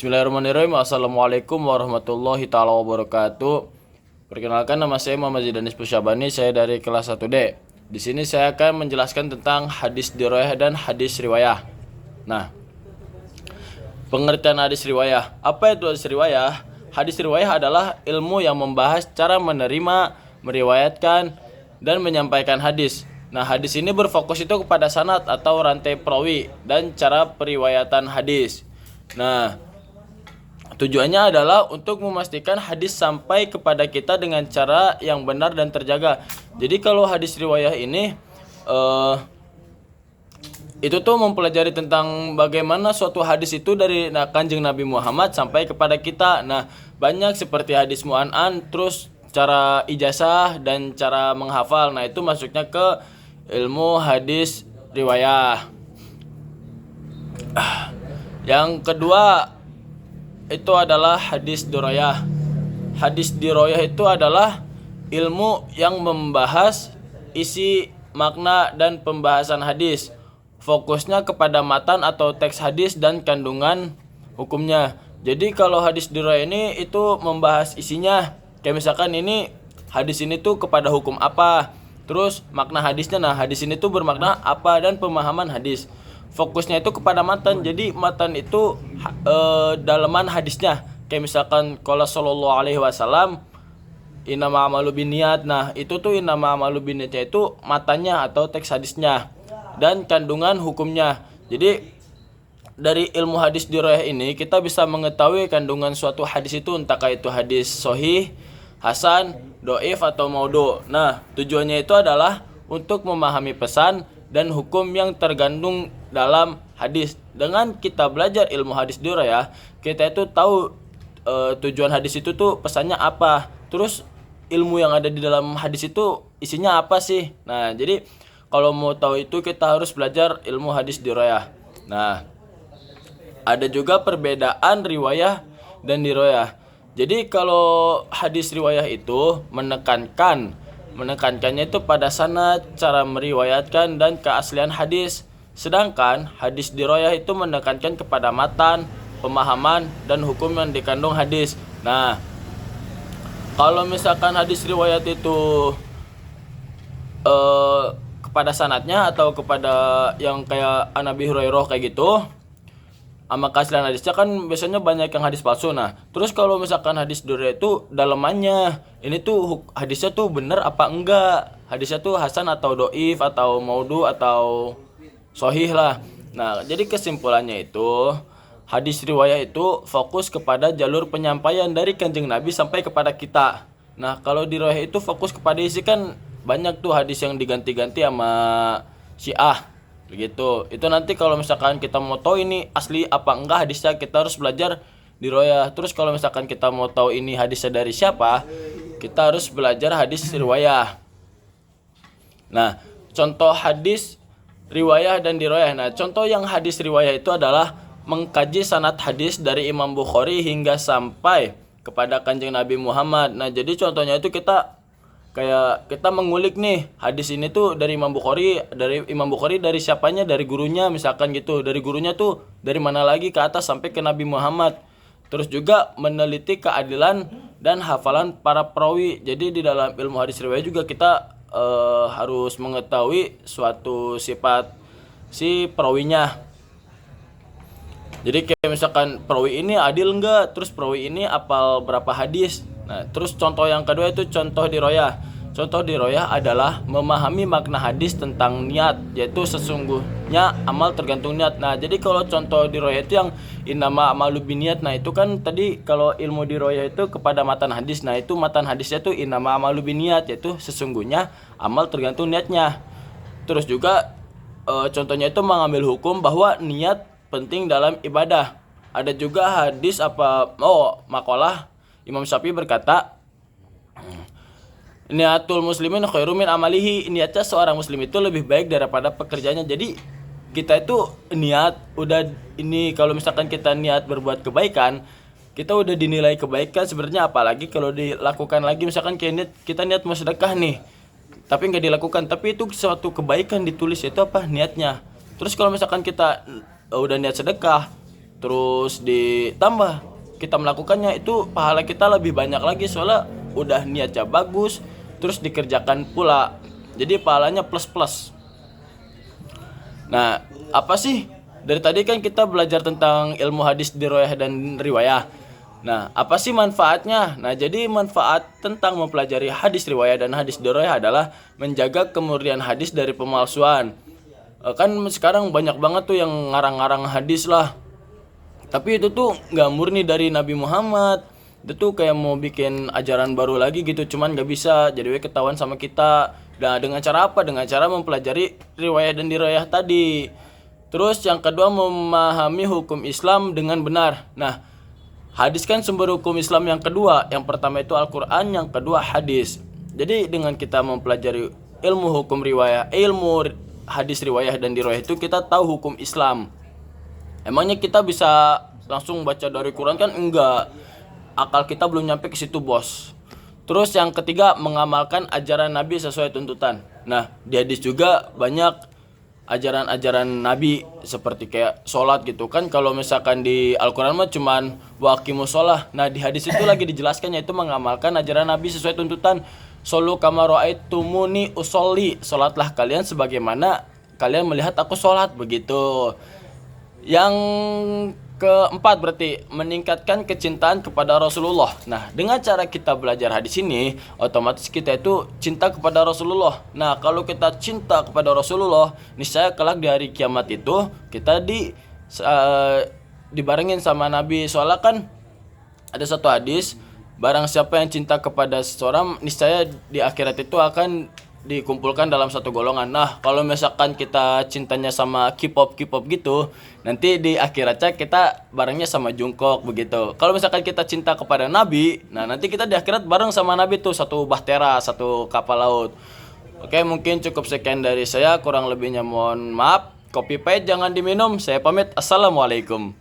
Bismillahirrahmanirrahim. Assalamualaikum warahmatullahi taala wabarakatuh. Perkenalkan, nama saya Muhammad Zidanis Pusyabani. Saya dari kelas 1D. Di sini saya akan menjelaskan tentang hadis dirayah dan hadis riwayah. Nah, pengertian hadis riwayah. Apa itu hadis riwayah? Hadis riwayah adalah ilmu yang membahas cara menerima, meriwayatkan, dan menyampaikan hadis. Nah, hadis ini berfokus itu kepada sanad atau rantai perawi dan cara periwayatan hadis. Nah, tujuannya adalah untuk memastikan hadis sampai kepada kita dengan cara yang benar dan terjaga. Jadi kalau hadis riwayah ini itu tuh mempelajari tentang bagaimana suatu hadis itu dari Kanjeng Nabi Muhammad sampai kepada kita. Nah, banyak seperti hadis mu'an'an, terus cara ijazah dan cara menghafal. Nah, itu masuknya ke ilmu hadis riwayah. Yang kedua itu adalah hadis dirayah. Hadis dirayah itu adalah ilmu yang membahas isi, makna, dan pembahasan hadis. Fokusnya kepada matan atau teks hadis dan kandungan hukumnya. Jadi kalau hadis dirayah ini itu membahas isinya. Kayak misalkan ini hadis ini tuh kepada hukum apa, terus makna hadisnya. Nah, hadis ini tuh bermakna apa dan pemahaman hadis. Fokusnya itu kepada matan. Jadi matan itu dalaman hadisnya. Kayak misalkan qala sallallahu alaihi wasallam innama a'malu binniyat. Nah, itu tuh innama a'malu binniyatnya itu matanya atau teks hadisnya dan kandungan hukumnya. Jadi dari ilmu hadis dirayah ini kita bisa mengetahui kandungan suatu hadis itu, entahkah itu hadis sahih, hasan, dhaif atau maudhu. Nah, tujuannya itu adalah untuk memahami pesan dan hukum yang tergandung dalam hadis. Dengan kita belajar ilmu hadis dirayah, kita itu tahu tujuan hadis itu tuh pesannya apa. Terus ilmu yang ada di dalam hadis itu isinya apa sih? Nah, jadi kalau mau tahu itu kita harus belajar ilmu hadis dirayah. Nah, ada juga perbedaan riwayah dan dirayah. Jadi kalau hadis riwayah itu menekankannya itu pada sanad, cara meriwayatkan, dan keaslian hadis. Sedangkan hadis dirayah itu menekankan kepada matan, pemahaman, dan hukum yang dikandung hadis. Nah, kalau misalkan hadis riwayat itu kepada sanadnya atau kepada yang kayak Nabi Hurairah kayak gitu, sama keaslian hadisnya kan biasanya banyak yang hadis palsu. Nah, terus kalau misalkan hadis dirayah itu dalamannya, ini tuh hadisnya tuh bener apa enggak, hadisnya tuh hasan atau doif atau maudhu atau sahih lah. Nah, jadi kesimpulannya itu hadis riwayah itu fokus kepada jalur penyampaian dari Kanjeng Nabi sampai kepada kita. Nah, kalau dirayah itu fokus kepada isi. Kan banyak tuh hadis yang diganti-ganti sama Syiah begitu. Itu nanti kalau misalkan kita mau tahu ini asli apa enggak hadisnya, kita harus belajar dirayah. Terus kalau misalkan kita mau tahu ini hadisnya dari siapa, kita harus belajar hadis riwayah. Nah, contoh hadis riwayah dan dirayah. Nah, contoh yang hadis riwayah itu adalah mengkaji sanad hadis dari Imam Bukhari hingga sampai kepada Kanjeng Nabi Muhammad. Nah, jadi contohnya itu kita mengulik nih hadis ini tuh dari Imam Bukhari dari siapanya, dari gurunya misalkan gitu. Dari gurunya tuh dari mana lagi ke atas sampai ke Nabi Muhammad. Terus juga meneliti keadilan dan hafalan para perawi. Jadi di dalam ilmu hadis riwayah juga kita harus mengetahui suatu sifat si perawinya. Jadi kayak misalkan perawi ini adil enggak, terus perawi ini apal berapa hadis. Nah, terus contoh yang kedua itu contoh dirayah. Contoh dirayah adalah memahami makna hadis tentang niat, yaitu sesungguhnya amal tergantung niat. Nah, jadi kalau contoh dirayah itu yang innama a'malu binniyat. Nah, itu kan tadi kalau ilmu dirayah itu kepada matan hadis. Nah, itu matan hadisnya itu innama a'malu binniyat, yaitu sesungguhnya amal tergantung niatnya. Terus juga contohnya itu mengambil hukum bahwa niat penting dalam ibadah. Ada juga hadis makalah Imam Syafi'i berkata, niatul muslimin khairum min amalihi. Niatnya seorang muslim itu lebih baik daripada pekerjaannya. Jadi kita itu niat udah ini, kalau misalkan kita niat berbuat kebaikan, kita udah dinilai kebaikan sebenarnya. Apalagi kalau dilakukan lagi, misalkan kita niat mau sedekah nih tapi nggak dilakukan, tapi itu suatu kebaikan ditulis, itu apa niatnya. Terus kalau misalkan kita udah niat sedekah terus ditambah kita melakukannya, itu pahala kita lebih banyak lagi soalnya udah niatnya bagus terus dikerjakan pula, jadi pahalanya plus plus. Nah, apa sih? Dari tadi kan kita belajar tentang ilmu hadis diroyah dan riwayah. Nah, apa sih manfaatnya? Nah, jadi manfaat tentang mempelajari hadis riwayah dan hadis diroyah adalah menjaga kemurnian hadis dari pemalsuan. Kan sekarang banyak banget tuh yang ngarang-ngarang hadis lah. Tapi itu tuh nggak murni dari Nabi Muhammad. Itu tuh kayak mau bikin ajaran baru lagi gitu, cuman nggak bisa. Jadi ketahuan sama kita. Nah, dengan cara apa? Dengan cara mempelajari riwayah dan dirayah tadi. Terus yang kedua, memahami hukum Islam dengan benar. Nah, hadis kan sumber hukum Islam yang kedua. Yang pertama itu Al-Quran, yang kedua hadis. Jadi dengan kita mempelajari ilmu hukum riwayah, ilmu hadis riwayah dan dirayah itu kita tahu hukum Islam. Emangnya kita bisa langsung baca dari Quran kan? Enggak. Akal kita belum nyampe ke situ, bos. Terus yang ketiga, mengamalkan ajaran Nabi sesuai tuntutan. Nah, di hadis juga banyak ajaran-ajaran Nabi seperti kayak sholat gitu kan. Kalau misalkan di Al-Quran mah cuman waqimus sholah. Nah, di hadis itu lagi dijelaskan, yaitu mengamalkan ajaran Nabi sesuai tuntutan. Shollu kama ra'aitumuni usolli. Sholatlah kalian sebagaimana kalian melihat aku sholat, begitu. Yang keempat berarti meningkatkan kecintaan kepada Rasulullah. Nah, dengan cara kita belajar hadis ini, otomatis kita itu cinta kepada Rasulullah. Nah, kalau kita cinta kepada Rasulullah, niscaya kelak di hari kiamat itu kita dibarengin sama Nabi. Soalnya kan ada satu hadis, barang siapa yang cinta kepada seseorang, niscaya di akhirat itu akan dikumpulkan dalam satu golongan. Nah, kalau misalkan kita cintanya sama K-pop gitu, nanti di akhiratnya kita barengnya sama Jungkook begitu. Kalau misalkan kita cinta kepada Nabi, nah nanti kita di akhirat bareng sama Nabi tuh, satu bahtera, satu kapal laut. Oke, mungkin cukup sekian dari saya, kurang lebihnya mohon maaf. Kopi pahit jangan diminum. Saya pamit. Assalamualaikum.